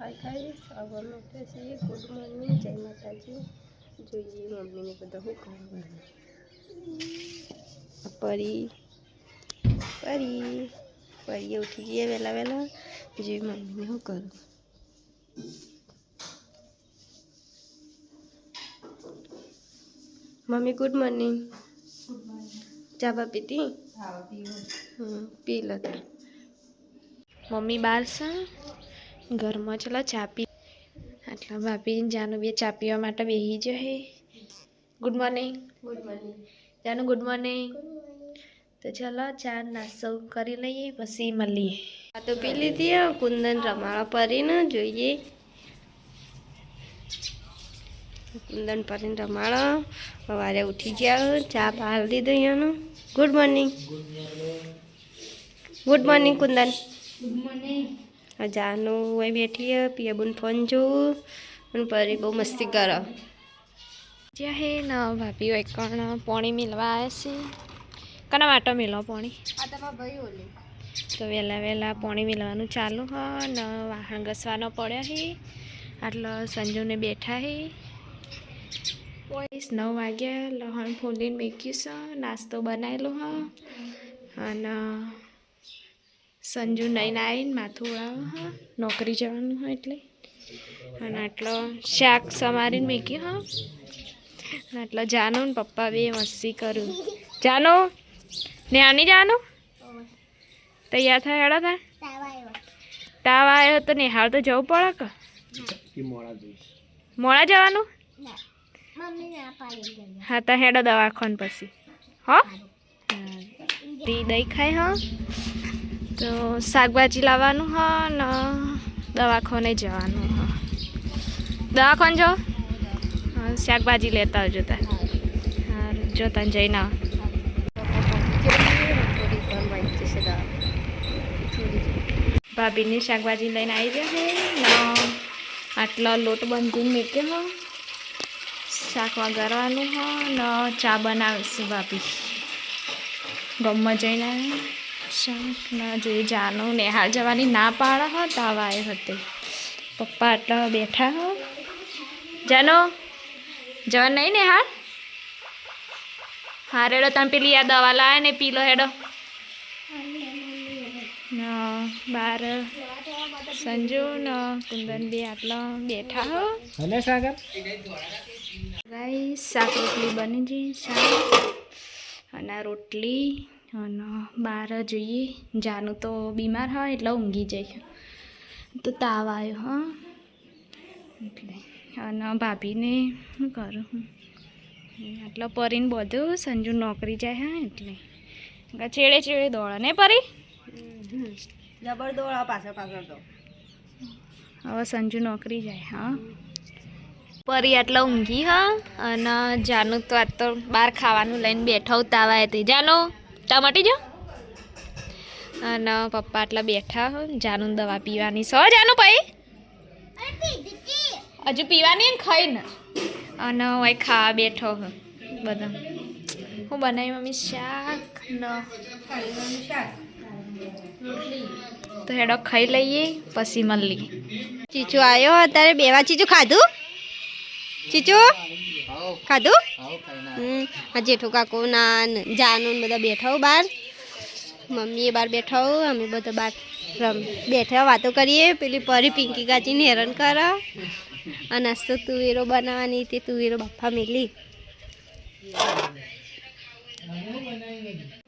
Hi guys, આવા માટે છે ગુડ મોર્નિંગ, જય માતાજી. જોઈએ મમ્મીને બધા શું કરવાનું. પરી પરી પરીએ ઉઠી ગઈ વહેલા વહેલા. જોઈએ મમ્મીને શું કરું. Mummy good morning. ચા બા પીતી? પી લો. મમ્મી બહાર છે, ઘરમાં ચલો ચા પી. આટલા ભાભી જાનું બે ચા પીવા માટે બેસી જશે. Good morning. ગુડ મોર્નિંગ જાનું. Good morning. તો ચલો ચા નાસ્તો કરી લઈએ પછી મળીએ. આ તો પી લીધી. કુંદન રમાળા પરીને જોઈએ. કુંદન પરીને રમાળા સવારે ઉઠી ગયા, ચા બહાર દીધો અહીંયાનું. Good morning. Good morning Kundan. Good morning. જાનું અહીં બેઠી પિયાબુન ફોન જોઉં અને પરી બહુ મસ્તી કરો. જ્યાં હે ના ભાભી હોય કણ પાણી મિલવા આવે છે. કના વાટો મિલો પાણી? તો વહેલા વહેલા પાણી મિલવાનું ચાલુ હ ને વાહણ ઘસવાનો પડ્યો હે. આટલો સંજુને બેઠા હે. 9 વાગ્યા. લહણ ફોલીને મૂક્યું છે, નાસ્તો બનાવેલો હ અને સંજુ નહીં આવીને માથું ઉડાવે હા, નોકરી જવાનું હોય એટલે. અને આટલો શાક સમારીને મૂક્યું હા. અને આટલો જાનું ને પપ્પા બે મસ્તી કરું. જાનું ને આની જાનું તૈયાર થાય. હેડો થાય. તાવ આવ્યો તો નિહાળ તો જવું પડે કે મોડા જવાનું? હા તો હેડો દવાખાને પછી. હો દહીં ખાય હા. તો શાકભાજી લાવવાનું હ ને દવાખાને જવાનું હ. દવાખાને જો શાકભાજી લેતા આવજો. તા સારું જોતા જઈને આવ. ભાભીની શાકભાજી લઈને આવી ગયા છે ને આટલો લોટ બાંધીને મૂક્યો હ. શાક વઘારવાનું હ ને ચા બનાવીશું ભાભી. ગમમાં જઈને શાક ના જોઈએ. જાનું નેહાળ જવાની ના પાડે હ, તાવ આવ્યો હતી. પપ્પા આટલા બેઠા હ. જાનો જવાનું નહીં નેહાળ? હા રેડો તમે પેલી આ દવા લાવે ને પી લો હેડો. બાર સંજુ ને કુંદન બે આટલા બેઠા હો. ગાઈસ શાક રોટલી બની ગઈ. શાક અને રોટલી અને બહાર જોઈએ. જાનું તો બીમાર હોય એટલે ઊંઘી જાય. તો તાવ આવ્યો હા એટલે. અને ભાભીને શું કરું આટલો પરીને બધું. સંજુ નોકરી જાય હા એટલે છેડે છેડે દોડે ને પરી જબર દોડા પાછળ પાછળ. તો હવે સંજુ નોકરી જાય હા. પરી આટલા ઊંઘી હા. અને જાનું તો આજ તો બહાર ખાવાનું લઈને બેઠા તાવા હતી. જાનું તા મટી જાઓ. અને પપ્પા આટલા બેઠા હો. જાનું દવા પીવાની સો. જાનું ભાઈ હજુ પીવાની ને ખાઈને. અને અહીં ખાવા બેઠો હ બધા. હું બનાવી મમ્મી શાક ને તો હેડો ખાઈ લઈએ પછી મળીએ. ચીચુ આવ્યો અત્યારે બેવા. ચીચુ ખાધું? ચીચુ ખાધું? આ જેઠું કાકુ ના જાનું બધા બેઠા બહાર. મમ્મી એ બહાર બેઠા હો. અમે બધા બહાર બેઠા વાતો કરીએ. પેલી પરી પિંકી કાચીને હેરાન કરો. આ નાસ્તો તુવેરો બનાવવાની તે તુવેરો બાફા મેલી.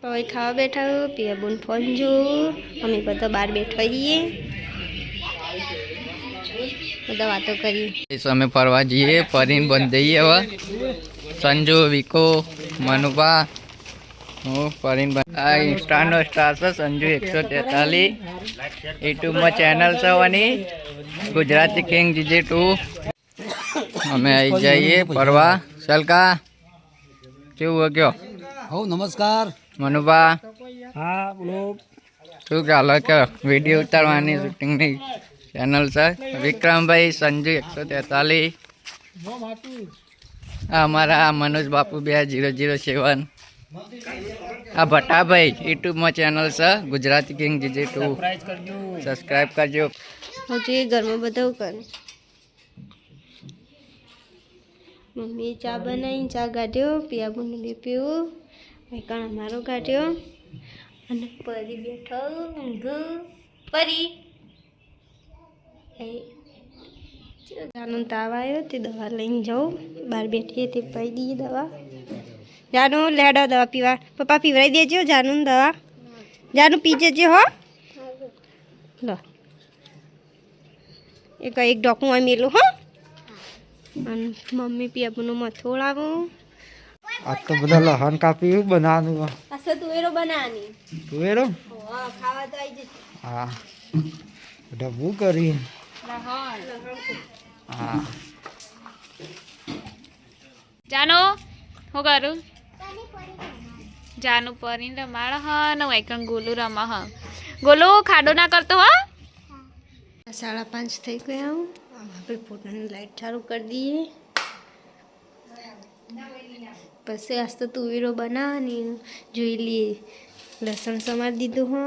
હવે ખાવા બેઠા પિયાબુન ફોન જોઉં. અમે બધા બહાર બેઠા છીએ, બધા વાતો કરીએ. અમે ફરવા જઈએ. ફરીને બંધ જઈએ. હવે સંજુ, વિકો, મનુભા હું ફરીને આ ઇન્સ્ટાનો સ્ટાર છે સંજુ 143. યુટ્યુબમાં ચેનલ છે વાની ગુજરાતી કિંગ GJ2. અમે આવી જઈએ ફરવા. સલકા કેવું ગયો? હો નમસ્કાર મનુભા. હા બોલો. શું ચાલે કે વિડીયો ઉતારવાની શૂટિંગની ચેનલ છે. વિક્રમભાઈ સંજુ 143. અમારા મનોજ બાપુ 2007. આ ભટ્ટાભાઈ યુટ્યુબમાં ચેનલ છે ગુજરાતી કિંગ GJ2. સબસ્ક્રાઈબ કરજો. હજુ એ ઘરમાં બધા કરે. મમ્મીએ ચા બનાવી, ચા કાઢ્યો, પિયાબુને બે પીવું, વૈકણ અમારો કાઢ્યો અને પરી બેઠો ઊંઘ. પરી જાનું તાવ આવ્યો તે દવા લઈને જાઉં. બહાર બેઠીએ તે પાઈ દઈએ દવા. જાનું લેડો દવા પીવા. પપ્પા પીવડાવી દેજો જાનું દવા. જાનું પી જજો હો. લો એક ડોકું આ મેલું હો. અને મમ્મી પિયાબુનું મથોળ આવું. આ તો બધા લહણ કાપી બનાવવાનું. આ તુવેરો બનાવવાની. તુવેરો ખાવા તો આવી જશે. હા ડબ્બું કરી. હા જાનો હું કરું જાનું પરીને રમાડ હ ને વૈકણ ગોલું રમા હ. ગોલું ખાડો ના કરતો હો. 5:30 થઈ ગયા. આપણે પોતાની લાઈટ ચાલુ કરી દઈએ. પછી આજ તો તુવેરો બનાવવાની જોઈ લઈએ. લસણ સમારી દીધું હો,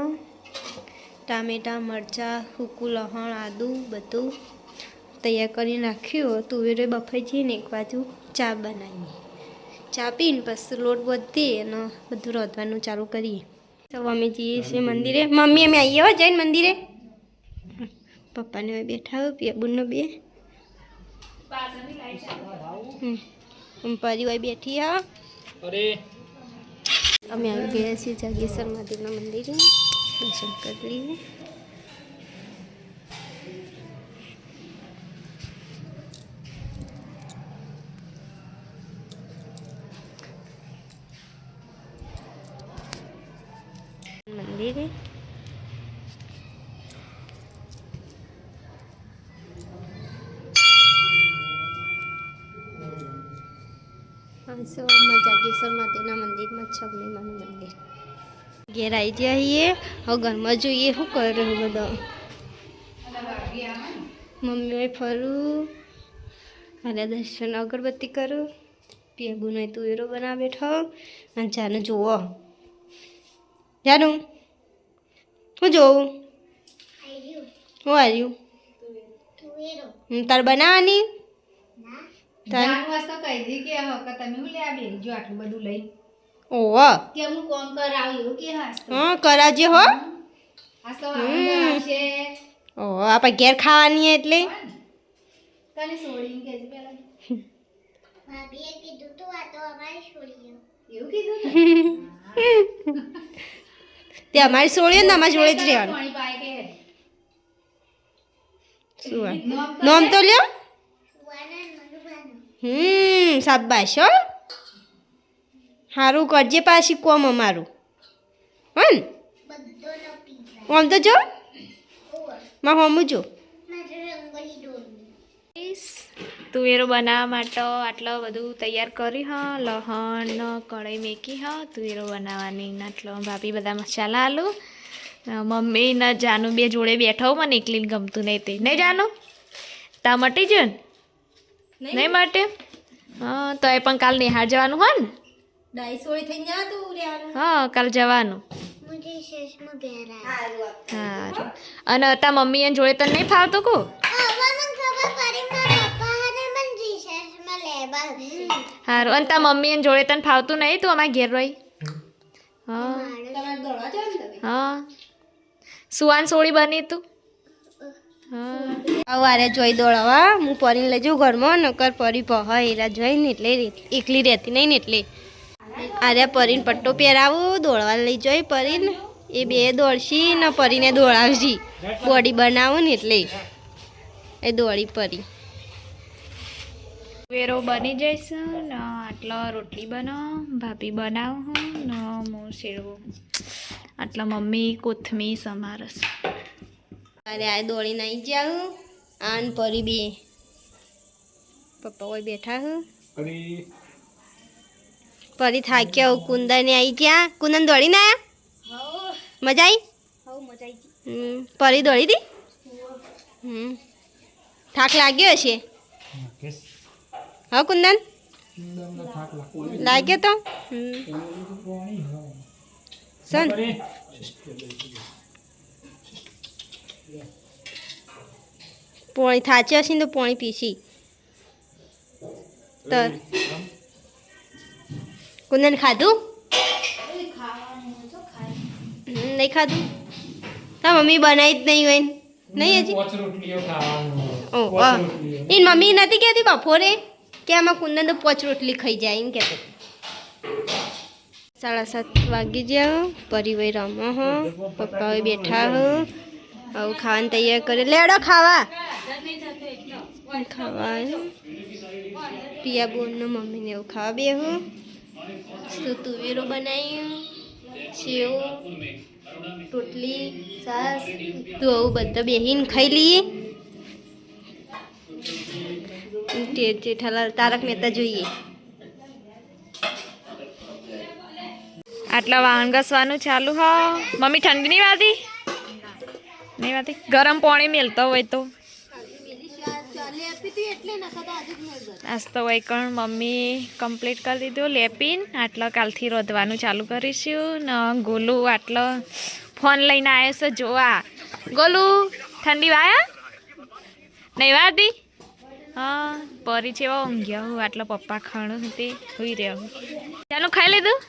ટામેટાં મરચાં સૂકું લસણ આદું બધું તૈયાર કરીને રાખ્યું. તુવેરો બફાઈ જઈએ ને એક બાજુ ચા બનાવીએ. ચા પીને પછી લોટ બધીએ અને બધું રોધવાનું ચાલુ કરીએ. તો અમે જઈએ છીએ મંદિરે. મમ્મી અમે આવીએ હો જઈને મંદિરે. પપ્પાને હવે બેઠા હોય પિયાબુનનો બે. પરી હોય બેઠી હા. અમે આવી ગયા છીએ જાગેશ્વર મહાદેવના મંદિરે. દર્શન કરી લઈએ. મંદિરે જાગેશ્વર માતાના મંદિરમાં છબનીમાનું મંદિર. ઘેર આવી જઈએ. હવે ઘરમાં જોઈએ શું કરે બધા. મમ્મીએ ફરું અને દર્શન અગરબત્તી કરું. પિયાબુનો તુવેરો બનાવી બેઠો અને જાનું જુઓ. જાનું હું જોઉં હું આવ્યું તાર બનાવવાની. ઓહ હા કરાવજે હો. ઓહ આપણે ઘેર ખાવાની એટલે તે અમારી છોડીએ ને અમારી જોડે જ રહેવાનું. શું નોમ તો લ્યો. શાબાશ હો. સારું કરજે પાછી કોમ અમારું હો ને. આમ તો જો માં હમું જો. તુવેરો બનાવવા માટે આટલો બધું તૈયાર કરી હ. લહણ કઢાઈ મેકી હ તુવેરો બનાવવાની. આટલો ભાભી બધા મસાલા આલું. મમ્મી ને જાનું બે જોડે બેઠો. મને એકલીને ગમતું નહીં તે નહીં જાનું. તા મટી જ નહીં માટે. હા તો એ પણ કાલ નિહાળ જવાનું હોય ને. હા કાલ જવાનું. સારું અને તા મમ્મી એને જોડે તને નહીં ફાવતું કો. સારું અને તા મમ્મી એને જોડે તને ફાવતું નહીં તું અમારા ઘેર રહી. હા હા સુવાન સોળી બની તું. હા વારે જોઈ દોડાવા હું પરી લઈ જાઉં ઘરમાં. નકર પરી પહ એરા જોઈને એટલે એકલી રહેતી નહીં ને એટલે આરે પરીને પટ્ટો પહેરાવું. દોડવા લઈ જોઈ પરીને એ બે દોડશી ને પરીને દોડાવશી. બોડી બનાવું ને એટલે એ દોડી પરી. વેરો બની જઈશ ને આટલો રોટલી બનાવ ભાભી બનાવું ને હું શેરવું. આટલા મમ્મી કોથમી સમારસ. અરે આ દોડીને આવી જાઉં. આન પરી બે પપ્પા હોય બેઠા હું. પરી થાક્યા હું. કુંદને આવી ગયા. કુંદન દોડીને આવ્યા. મજા આવી. પરી દોડી હતી. થાક લાગ્યો હશે હા કુંદન લાગ્યો તો. સન પોણી થાચી હશે ને તો પોણી પીસી તો કુંદન ખાધું નહીં ખાધું તા મમ્મી બનાવી જ નહીં હોય નહીં હજી ઓ એની મમ્મી નથી કહેતી બપોરે કે આમાં કુંદન તો 5 રોટલી ખાઈ જાય એમ કહેતી 7:30 વાગી ગયા પરિવાર રમો હો પપ્પા બેઠા હો આવું ખાવાનું તૈયાર કરે લેડો ખાવા પિયા બોનનો મમ્મીને એવું ખાવા બેહું તો તુવેરો બનાવ્યું સેવ રોટલી છાશ તો આવું બધા બેહીને ખાઈ લઈએ જેઠાલાલ તારક મહેતા જોઈએ આટલા વાહન ઘસવાનું ચાલુ હો મમ્મી ઠંડી નહીં વાતી નહીં વાતી ગરમ પાણી મેલતો હોય તો આજ તો હોય કણ મમ્મી કમ્પ્લીટ કરી દીધું લેપીને આટલો કાલથી રોધવાનું ચાલુ કરીશું ને ગોલુ આટલો ફોન લઈને આવ્યો છે જોવા ગોલુ ઠંડી વાયા નહીં વાતી હા પરી છે એવા ઊંઘ્યા હું આટલો પપ્પા ખાણું હતી હોઈ રહ્યો ચાલો ખાઈ લીધું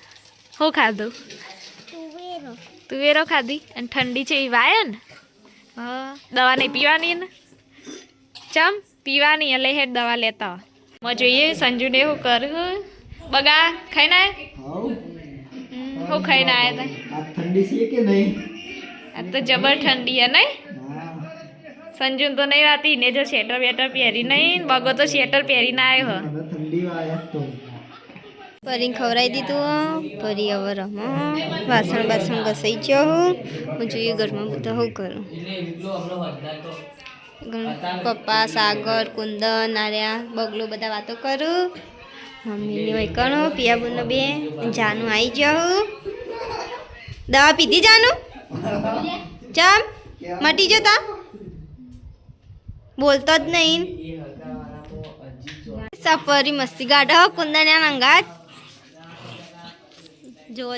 હું ખાધું તુવેરો ખાધી અને ઠંડી છે એ વાયા ને હા દવા નહીં પીવાની ને ચમ પીવાની એટલે હેડ દવા લેતા હોય જોઈએ સંજુને એવું કરું બગા ખાઈને આવ્યા હું ખાઈને આવ્યા હતા ઠંડી છે કે નહીં આ તો જબર ઠંડી હે નહીં સંજુ તો નહીં વાતી ને જો સ્વેટર વેટર પહેરી નહીં બગો તો સ્વેટર પહેરીને આવ્યો હ ઠંડી વાયા તો પરીને ખવડાવી દીધું પરી હવે રમો વાસણ બાસણ ઘસાઈ ગયો હું જોઈએ ઘરમાં બધા હું કરું પપ્પા સાગર કુંદન આર્યા બગલો બધા વાતો કરું મમ્મીની વૈકણો પિયાબુનો બે જાનું આવી જાઉં દવા પીધી જાનું ચમ મટી જતા બોલતો જ નહીં સફરી મસ્તી ગાઢો કુંદન અંગાત જોવો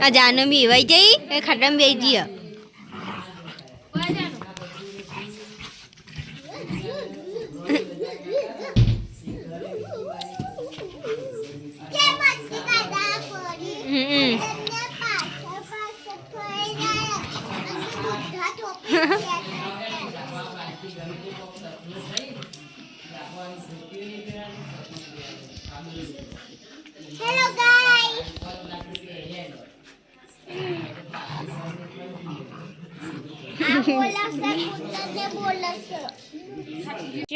આ જાનો બી વાઈ જઈ એ ખાડામાં બેસી જઈએ Hello guys.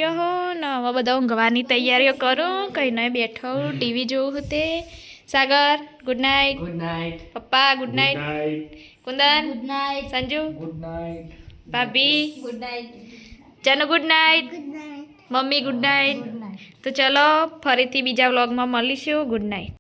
હો ને હવે બધા ઊંઘવાની તૈયારીઓ કરું કઈ નહીં બેઠો ટીવી જોવું તે સાગર ગુડ નાઇટ પપ્પા good night Kundan good night Sanju good night ભાભી good night Chanu good night મમ્મી ગુડ નાઇટ તો ચલો ફરીથી બીજા વ્લોગમાં મળીશું ગુડ નાઇટ